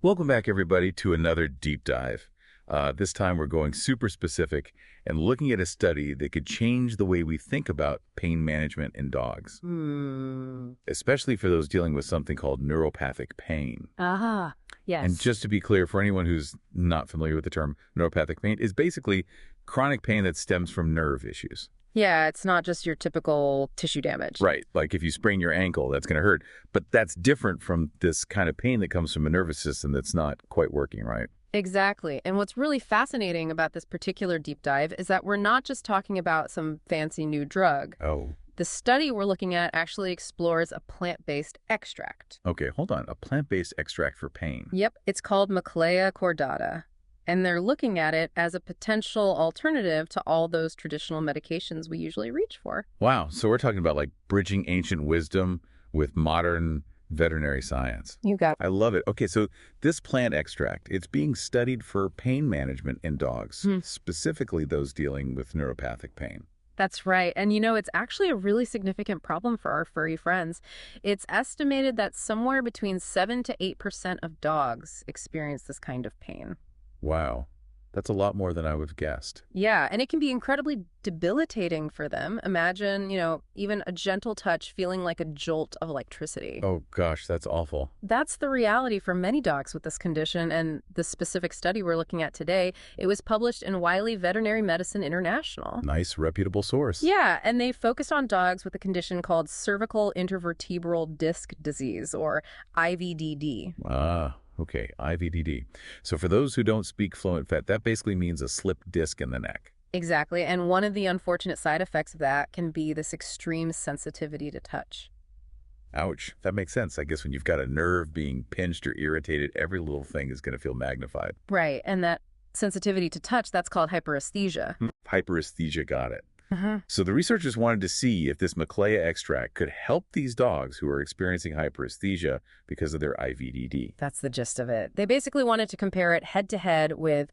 Welcome back, everybody, to another deep dive. This time we're going super specific and looking at a study that could change the way we think about pain management in dogs, especially for those dealing with something called neuropathic pain. Ah, yes. And just to be clear, for anyone who's not familiar with the term, neuropathic pain is basically chronic pain that stems from nerve issues. Yeah, it's not just your typical tissue damage. Right. Like if you sprain your ankle, that's going to hurt. But that's different from this kind of pain that comes from a nervous system that's not quite working right. Exactly. And what's really fascinating about this particular deep dive is that we're not just talking about some fancy new drug. Oh. The study we're looking at actually explores a plant-based extract. Okay, hold on. A plant-based extract for pain. Yep, it's called Macleaya cordata. And they're looking at it as a potential alternative to all those traditional medications we usually reach for. Wow. So we're talking about like bridging ancient wisdom with modern veterinary science. You got it. I love it. Okay, so this plant extract, it's being studied for pain management in dogs, specifically those dealing with neuropathic pain. That's right. And it's actually a really significant problem for our furry friends. It's estimated that somewhere between 7 to 8% of dogs experience this kind of pain. Wow. That's a lot more than I would have guessed. Yeah, and it can be incredibly debilitating for them. Imagine, even a gentle touch feeling like a jolt of electricity. Oh, gosh, that's awful. That's the reality for many dogs with this condition, and the specific study we're looking at today, it was published in Wiley Veterinary Medicine International. Nice, reputable source. Yeah, and they focused on dogs with a condition called cervical intervertebral disc disease, or IVDD. Ah. Okay, IVDD. So for those who don't speak fluent vet, that basically means a slipped disc in the neck. Exactly, and one of the unfortunate side effects of that can be this extreme sensitivity to touch. Ouch. That makes sense. I guess when you've got a nerve being pinched or irritated, every little thing is going to feel magnified. Right, and that sensitivity to touch, that's called hyperesthesia. Hyperesthesia, got it. So the researchers wanted to see if this Macleaya extract could help these dogs who are experiencing hyperesthesia because of their IVDD. That's the gist of it. They basically wanted to compare it head-to-head with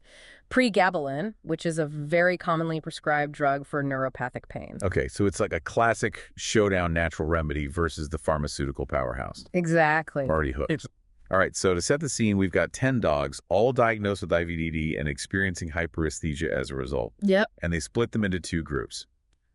Pregabalin, which is a very commonly prescribed drug for neuropathic pain. Okay, so it's like a classic showdown natural remedy versus the pharmaceutical powerhouse. Exactly. Already hooked. All right, so to set the scene, we've got 10 dogs, all diagnosed with IVDD and experiencing hyperesthesia as a result. Yep. And they split them into two groups.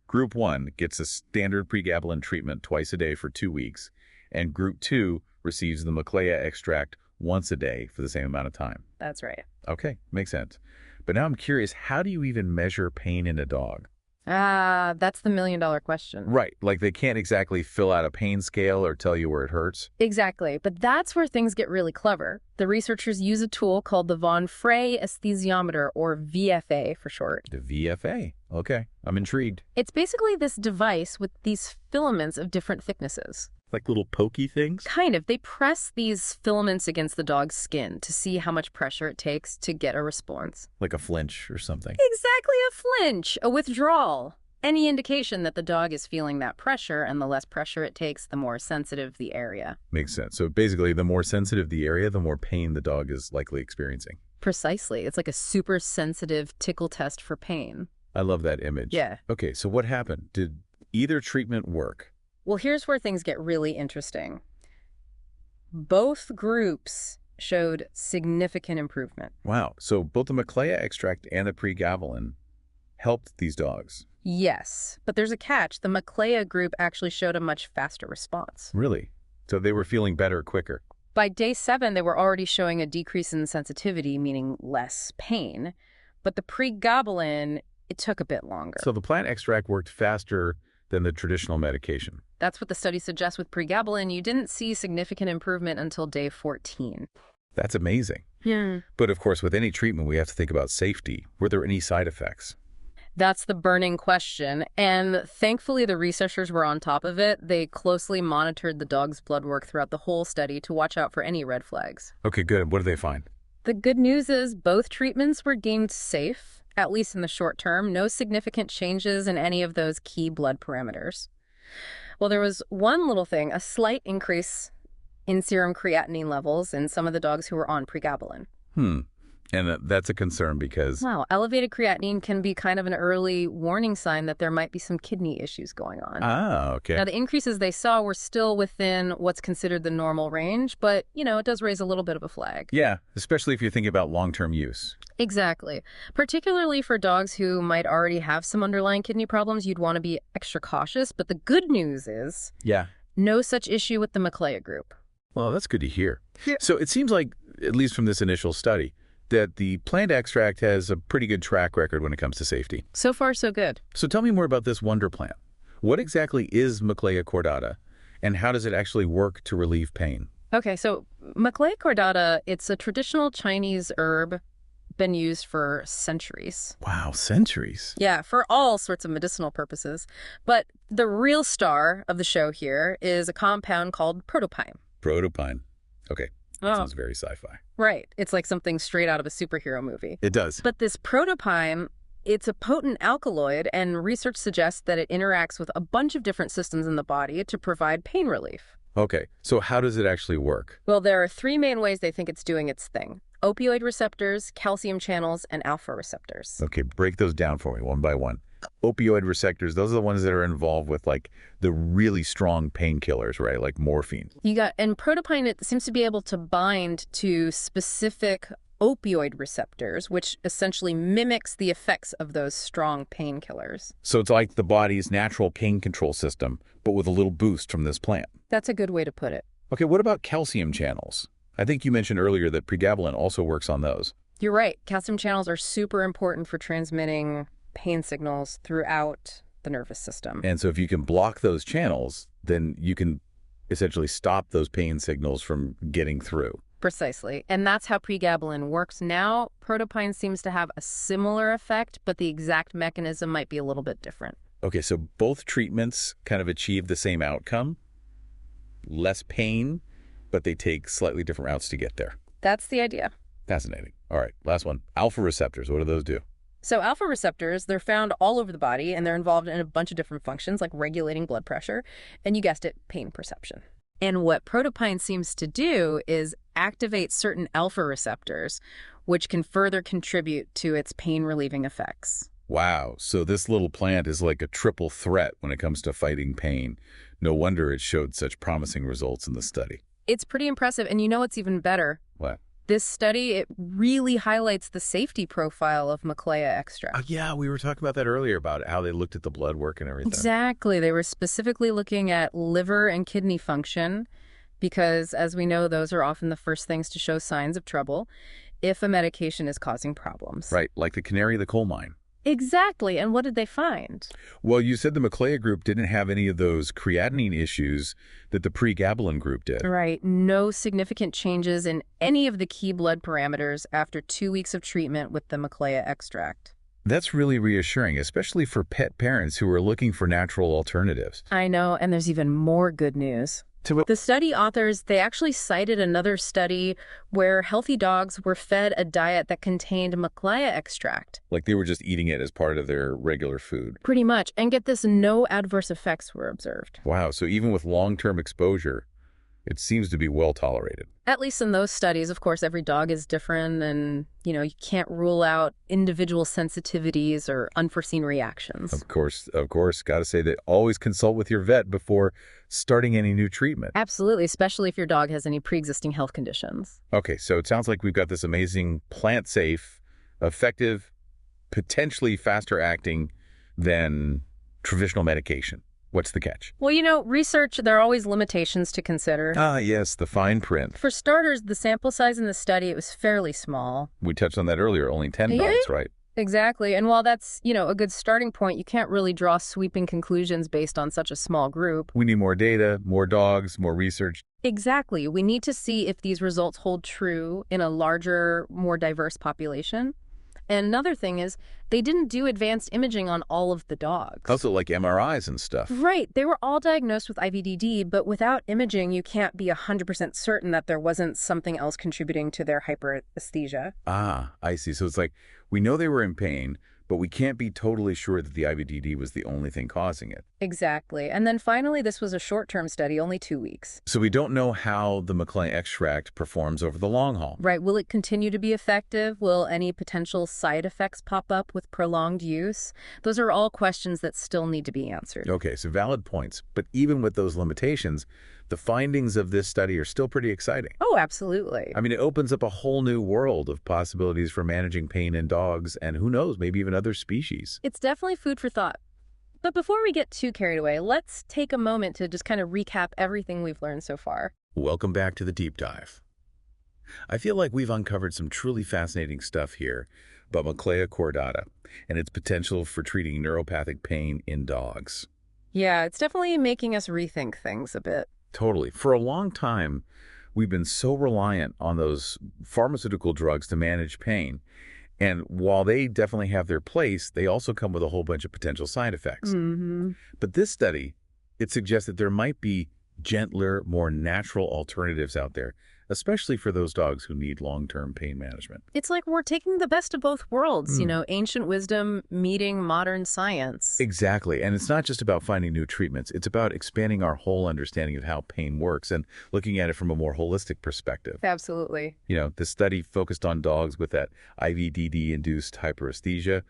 Group 1 gets a standard pregabalin treatment twice a day for 2 weeks, and Group 2 receives the Macleaya extract once a day for the same amount of time. That's right. Okay, makes sense. But now I'm curious, how do you even measure pain in a dog? That's the million-dollar question. Right, like they can't exactly fill out a pain scale or tell you where it hurts. Exactly, but that's where things get really clever. The researchers use a tool called the von Frey aesthesiometer, or VFA for short. The VFA. Okay, I'm intrigued. It's basically this device with these filaments of different thicknesses. Like little pokey things? Kind of. They press these filaments against the dog's skin to see how much pressure it takes to get a response. Like a flinch or something. Exactly, a flinch, a withdrawal. Any indication that the dog is feeling that pressure, and the less pressure it takes, the more sensitive the area. Makes sense. So basically, the more sensitive the area, the more pain the dog is likely experiencing. Precisely. It's like a super sensitive tickle test for pain. I love that image. Yeah. Okay, so what happened? Did either treatment work? Well, here's where things get really interesting. Both groups showed significant improvement. Wow. So both the Macleaya extract and the pregabalin helped these dogs. Yes, but there's a catch. The Macleaya group actually showed a much faster response. Really? So they were feeling better quicker. By day 7, they were already showing a decrease in sensitivity, meaning less pain. But the pregabalin, it took a bit longer. So the plant extract worked faster than the traditional medication. That's what the study suggests with pregabalin. You didn't see significant improvement until day 14. That's amazing. But of course, with any treatment, we have to think about safety. Were there any side effects? That's the burning question. And thankfully, the researchers were on top of it. They closely monitored the dog's blood work throughout the whole study to watch out for any red flags. Okay, good. What did they find? The good news is both treatments were deemed safe, at least in the short term. No significant changes in any of those key blood parameters. Well, there was one little thing, a slight increase in serum creatinine levels in some of the dogs who were on pregabalin. And that's a concern because... Wow, elevated creatinine can be kind of an early warning sign that there might be some kidney issues going on. Ah, okay. Now, the increases they saw were still within what's considered the normal range, but, it does raise a little bit of a flag. Yeah, especially if you're thinking about long-term use. Exactly. Particularly for dogs who might already have some underlying kidney problems, you'd want to be extra cautious. But the good news is no such issue with the Macleaya group. Well, that's good to hear. Yeah. So it seems like, at least from this initial study, that the plant extract has a pretty good track record when it comes to safety. So far, so good. So tell me more about this wonder plant. What exactly is Macleaya cordata, and how does it actually work to relieve pain? Okay, so Macleaya cordata, it's a traditional Chinese herb been used for centuries. Wow, centuries. Yeah, for all sorts of medicinal purposes. But the real star of the show here is a compound called protopine. Protopine. Okay. That sounds very sci-fi. Right. It's like something straight out of a superhero movie. It does. But this protopine, it's a potent alkaloid, and research suggests that it interacts with a bunch of different systems in the body to provide pain relief. Okay. So how does it actually work? Well, there are three main ways they think it's doing its thing: opioid receptors, calcium channels, and alpha receptors. Okay, break those down for me one by one. Opioid receptors, those are the ones that are involved with like the really strong painkillers, right? Like morphine. And protopine, it seems to be able to bind to specific opioid receptors, which essentially mimics the effects of those strong painkillers. So it's like the body's natural pain control system, but with a little boost from this plant. That's a good way to put it. Okay, what about calcium channels? I think you mentioned earlier that pregabalin also works on those. You're right. Calcium channels are super important for transmitting pain signals throughout the nervous system. And so if you can block those channels, then you can essentially stop those pain signals from getting through. Precisely. And that's how pregabalin works now. Protopine seems to have a similar effect, but the exact mechanism might be a little bit different. Okay, so both treatments kind of achieve the same outcome, less pain, but they take slightly different routes to get there. That's the idea. Fascinating. All right, last one. Alpha receptors, what do those do? So alpha receptors, they're found all over the body, and they're involved in a bunch of different functions like regulating blood pressure, and you guessed it, pain perception. And what protopine seems to do is activate certain alpha receptors, which can further contribute to its pain-relieving effects. Wow, so this little plant is like a triple threat when it comes to fighting pain. No wonder it showed such promising results in the study. It's pretty impressive, and you know what's even better? What? This study, it really highlights the safety profile of Macleaya extract. Oh, yeah, we were talking about that earlier, about how they looked at the blood work and everything. Exactly. They were specifically looking at liver and kidney function because, as we know, those are often the first things to show signs of trouble if a medication is causing problems. Right, like the canary of the coal mine. Exactly. And what did they find? Well, you said the Macleaya group didn't have any of those creatinine issues that the pregabalin group did. Right. No significant changes in any of the key blood parameters after 2 weeks of treatment with the Macleaya extract. That's really reassuring, especially for pet parents who are looking for natural alternatives. I know, and there's even more good news. The study authors, they actually cited another study where healthy dogs were fed a diet that contained Macleaya extract. Like they were just eating it as part of their regular food. Pretty much. And get this, no adverse effects were observed. Wow, so even with long-term exposure, it seems to be well tolerated. At least in those studies. Of course, every dog is different and, you can't rule out individual sensitivities or unforeseen reactions. Of course. Got to say that always consult with your vet before starting any new treatment. Absolutely, especially if your dog has any pre-existing health conditions. Okay, so it sounds like we've got this amazing plant-safe, effective, potentially faster acting than traditional medication. What's the catch? Well, research, there are always limitations to consider. Ah, yes, the fine print. For starters, the sample size in the study, it was fairly small. We touched on that earlier, only 10 dogs, right? Exactly. And while that's, a good starting point, you can't really draw sweeping conclusions based on such a small group. We need more data, more dogs, more research. Exactly. We need to see if these results hold true in a larger, more diverse population. And another thing is, they didn't do advanced imaging on all of the dogs. Also like MRIs and stuff. Right. They were all diagnosed with IVDD, but without imaging, you can't be 100% certain that there wasn't something else contributing to their hyperesthesia. Ah, I see. So it's like, we know they were in pain, but we can't be totally sure that the IVDD was the only thing causing it. Exactly. And then finally, this was a short-term study, only 2 weeks. So we don't know how the Macleaya extract performs over the long haul. Right. Will it continue to be effective? Will any potential side effects pop up with prolonged use? Those are all questions that still need to be answered. Okay, so valid points. But even with those limitations, the findings of this study are still pretty exciting. Oh, absolutely. I mean, it opens up a whole new world of possibilities for managing pain in dogs and who knows, maybe even other species. It's definitely food for thought. But before we get too carried away, let's take a moment to just kind of recap everything we've learned so far. Welcome back to the deep dive. I feel like we've uncovered some truly fascinating stuff here about Macleaya cordata and its potential for treating neuropathic pain in dogs. Yeah, it's definitely making us rethink things a bit. Totally. For a long time, we've been so reliant on those pharmaceutical drugs to manage pain. And while they definitely have their place, they also come with a whole bunch of potential side effects. But this study, it suggests that there might be gentler, more natural alternatives out there, especially for those dogs who need long-term pain management. It's like we're taking the best of both worlds, ancient wisdom meeting modern science. Exactly. And it's not just about finding new treatments. It's about expanding our whole understanding of how pain works and looking at it from a more holistic perspective. Absolutely. The study focused on dogs with that IVDD-induced hyperesthesia,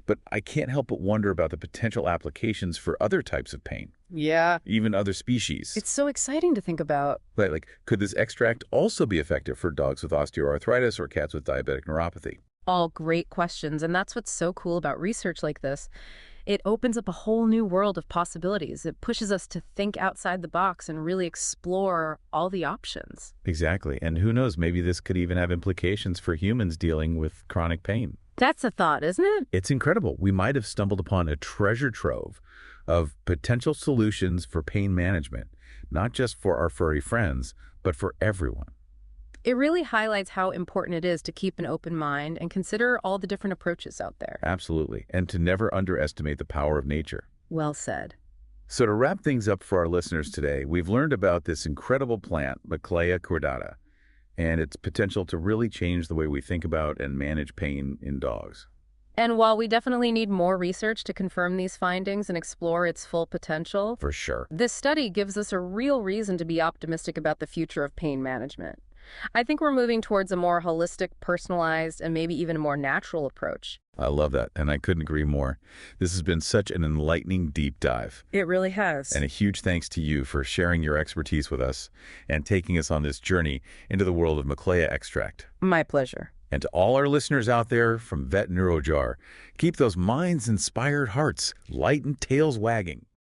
but I can't help but wonder about the potential applications for other types of pain. Yeah. Even other species. It's so exciting to think about. Like, could this extract also be effective for dogs with osteoarthritis or cats with diabetic neuropathy? All great questions, and that's what's so cool about research like this. It opens up a whole new world of possibilities. It pushes us to think outside the box and really explore all the options. Exactly. And who knows, maybe this could even have implications for humans dealing with chronic pain. That's a thought, isn't it? It's incredible. We might have stumbled upon a treasure trove of potential solutions for pain management, not just for our furry friends, but for everyone. It really highlights how important it is to keep an open mind and consider all the different approaches out there. Absolutely. And to never underestimate the power of nature. Well said. So to wrap things up for our listeners today, we've learned about this incredible plant, Macleaya cordata, and its potential to really change the way we think about and manage pain in dogs. And while we definitely need more research to confirm these findings and explore its full potential, For sure. this study gives us a real reason to be optimistic about the future of pain management. I think we're moving towards a more holistic, personalized, and maybe even a more natural approach. I love that, and I couldn't agree more. This has been such an enlightening deep dive. It really has. And a huge thanks to you for sharing your expertise with us and taking us on this journey into the world of Macleaya extract. My pleasure. And to all our listeners out there from Vet NeuroJar, keep those minds-inspired hearts light and tails wagging.